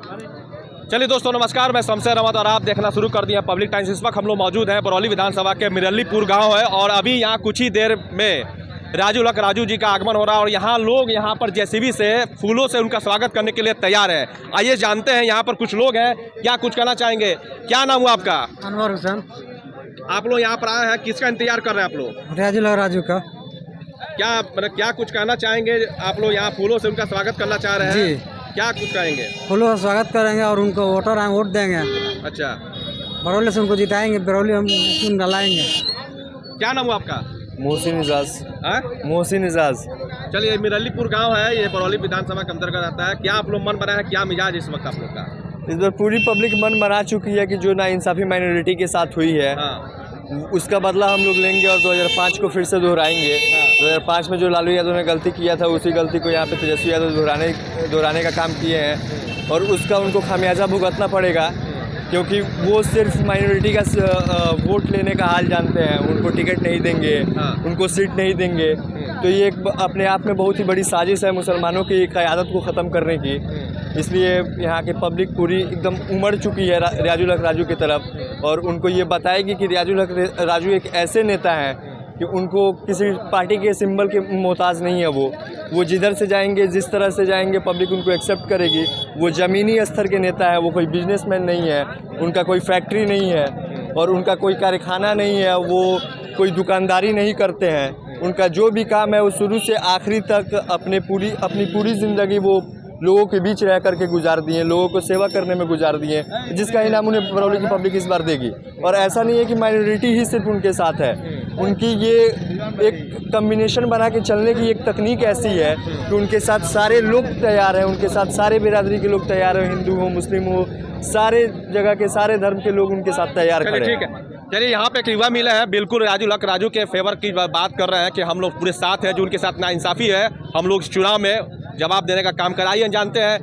चलिए दोस्तों नमस्कार, मैं शमशेर अहमद और आप देखना शुरू कर दिया पब्लिक टाइम्स। इस वक्त हम लोग मौजूद हैं बरौली विधानसभा के मिरल्लीपुर गांव है और अभी यहाँ कुछ ही देर में राजू जी का आगमन हो रहा है और यहाँ लोग यहाँ पर जेसीबी से फूलों से उनका स्वागत करने के लिए तैयार है। आइए जानते हैं यहाँ पर कुछ लोग हैं, क्या कुछ कहना चाहेंगे। क्या नाम हुआ आपका? अनवर हुसैन। आप लोग यहाँ पर आए हैं, किसका इंतजार कर रहे हैं आप लोग? राजू का। क्या मतलब क्या कुछ कहना चाहेंगे? आप लोग यहाँ फूलों से उनका स्वागत करना चाह रहे हैं जी। क्या कुछ कहेंगे? फूलों का स्वागत करेंगे और उनको वोटर आए वोट देंगे। अच्छा, बरौली से उनको जिताएंगे, बरौली हम उनको लाएंगे। क्या नाम हुआ आपका? मोहसिन इजाज। मोहसिन इजाज। चलिए, मिरल्लीपुर गांव है, ये बरौली विधानसभा के अंतर्गत आता है। क्या आप लोग मन बनाए हैं, क्या मिजाज इस वक्त आप लोग का? इस बार पूरी पब्लिक मन बना चुकी है कि जो नाइंसाफी माइनॉरिटी के साथ हुई है उसका बदला हम लोग लेंगे और 2005 को फिर से दोहराएंगे। 2005 में जो लालू यादव ने गलती किया था उसी गलती को यहाँ पे तेजस्वी यादव दोहराने का काम किए हैं और उसका उनको खामियाजा भुगतना पड़ेगा, क्योंकि वो सिर्फ माइनॉरिटी का वोट लेने का हाल जानते हैं। उनको टिकट नहीं देंगे, उनको सीट नहीं देंगे, तो ये एक अपने आप में बहुत ही बड़ी साजिश है मुसलमानों की क़यादत को ख़त्म करने की। इसलिए यहाँ की पब्लिक पूरी एकदम उमड़ चुकी है राजू की तरफ और उनको ये बताएगी कि राजू एक ऐसे नेता हैं कि उनको किसी पार्टी के सिंबल के मोहताज नहीं है। वो जिधर से जाएंगे, जिस तरह से जाएंगे, पब्लिक उनको एक्सेप्ट करेगी। वो ज़मीनी स्तर के नेता है, वो कोई बिजनेसमैन नहीं है, उनका कोई फैक्ट्री नहीं है और उनका कोई कारखाना नहीं है, वो कोई दुकानदारी नहीं करते हैं। उनका जो भी काम है वो शुरू से आखिरी तक अपनी पूरी ज़िंदगी वो लोगों के बीच रह करके गुजार दिए, लोगों को सेवा करने में गुजार दिए, जिसका इनाम उन्हें बरौली की पब्लिक इस बार देगी। और ऐसा नहीं है कि माइनॉरिटी ही सिर्फ उनके साथ है, उनकी ये एक कम्बिनेशन बना के चलने की एक तकनीक ऐसी है कि उनके साथ सारे लोग तैयार हैं, उनके साथ सारे बिरादरी के लोग तैयार हैं, हिंदू हो, मुस्लिम हो, सारे जगह के सारे धर्म के लोग उनके साथ तैयार खड़े हैं। ठीक है, चलिए यहाँ पे एक युवा मिला है, बिल्कुल राजू के फेवर की बात कर रहे हैं कि हम लोग पूरे साथ हैं, जो उनके साथ नाइंसाफ़ी है हम लोग चुनाव में जवाब देने का काम कराइए। जानते हैं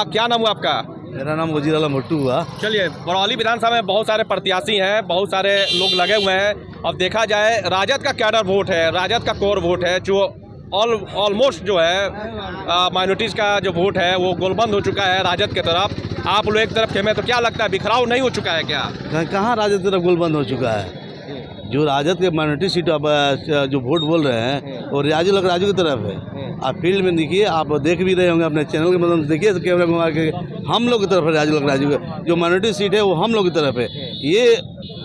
क्या नाम हुआ आपका? मेरा नाम वजीर आलम भुट्टू हुआ। चलिए, बरौली विधानसभा में बहुत सारे प्रत्याशी हैं, बहुत सारे लोग लगे हुए हैं। अब देखा जाए राजद का कैडर वोट है, राजद का कोर वोट है, जो ऑलमोस्ट जो है माइनॉरिटीज़ का जो वोट है वो गोलबंद हो चुका है राजद की तरफ। आप लोग एक तरफ खेमे, तो क्या लगता है बिखराव नहीं हो चुका है क्या? कहाँ राजद की तरफ गोलबंद हो चुका है? जो राजद के माइनॉरिटी सीट जो वोट बोल रहे हैं और राजू की तरफ है। आप फील्ड में देखिए, आप देख भी रहे होंगे अपने चैनल के मदद से, देखिए कैमरा घुमा के, हम लोग की तरफ है राजू जो माइनॉरिटी सीट है वो हम लोग की तरफ है। ये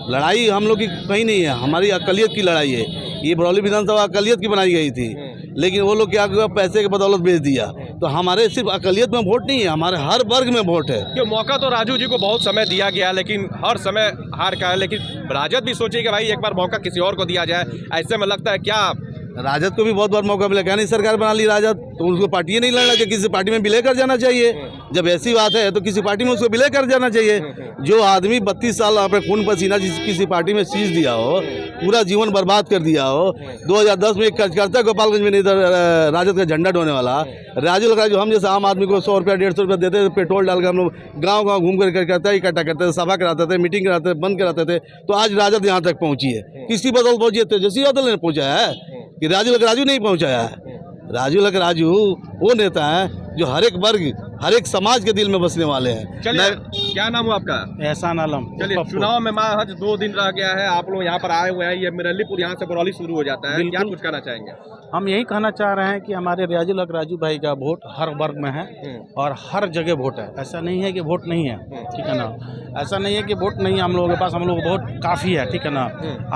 लड़ाई हम लोग की कहीं नहीं है, हमारी अकलियत की लड़ाई है। ये बरौली विधानसभा अकलियत की बनाई गई थी, लेकिन वो लोग क्या पैसे के बदौलत बेच दिया। तो हमारे सिर्फ अकलियत में वोट नहीं है, हमारे हर वर्ग में वोट है। क्यों मौका तो राजू जी को बहुत समय दिया गया, लेकिन हर समय हार का है। लेकिन राजद भी सोचे कि भाई एक बार मौका किसी और को दिया जाए, ऐसे में लगता है क्या राजद को भी बहुत बार मौका मिला, क्या नहीं सरकार बना ली राजद, तो उसको पार्टी नहीं लड़ना चाहिए, किसी पार्टी में विलय कर जाना चाहिए। जब ऐसी बात है तो किसी पार्टी में उसको विलय कर जाना चाहिए। जो आदमी 32 साल अपने खून पसीना किसी पार्टी में सींच दिया हो, पूरा जीवन बर्बाद कर दिया हो, 2010 में एक कार्यकर्ता गोपालगंज में नहीं था राजद का झंडा ढोने वाला, राजू हम जैसे आम आदमी को 100 रुपया 150 रुपया देते थे, पेट्रोल डालकर हम लोग गाँव घूम कर करता इकट्ठा करते थे, सभा कराते थे, मीटिंग कराते थे, बंद कराते थे, तो आज राजद यहाँ तक पहुँची है। किसकी बदौलत पहुँची है? तेजस्वी यादव ने पहुँचा है कि राजू नहीं पहुँचाया है। राजू वो नेता है जो हर एक वर्ग, हर एक समाज के दिल में बसने वाले हैं। चलिए, क्या नाम हुआ आपका? एहसान आलम। चलिए, चुनाव में महज 2 दिन रह गया है, आप लोग यहाँ पर आए हुए हैं, ये मिरल्लीपुर यहाँ से बरौली शुरू हो जाता है, क्या कुछ कहना चाहेंगे? हम यही कहना चाह रहे हैं कि हमारे राजू भाई का वोट हर वर्ग में है और हर जगह वोट है। ऐसा नहीं है कि वोट नहीं है, ठीक है ना? ऐसा नहीं है कि वोट नहीं है हम लोगों के पास, हम लोग वोट काफ़ी है, ठीक है ना?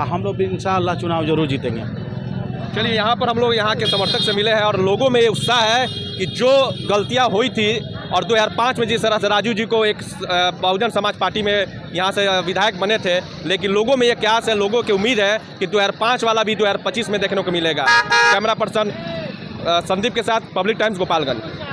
हम लोग भी इंशाअल्लाह चुनाव जरूर जीतेंगे। चलिए, यहाँ पर हम लोग यहाँ के समर्थक से मिले हैं और लोगों में ये उत्साह है कि जो गलतियाँ हुई थी और 2005 में जिस तरह से राजू जी को एक बहुजन समाज पार्टी में यहाँ से विधायक बने थे, लेकिन लोगों में ये क्यास है, लोगों की उम्मीद है कि 2005 वाला भी 2025 में देखने को मिलेगा। कैमरा पर्सन संदीप के साथ पब्लिक टाइम्स गोपालगंज।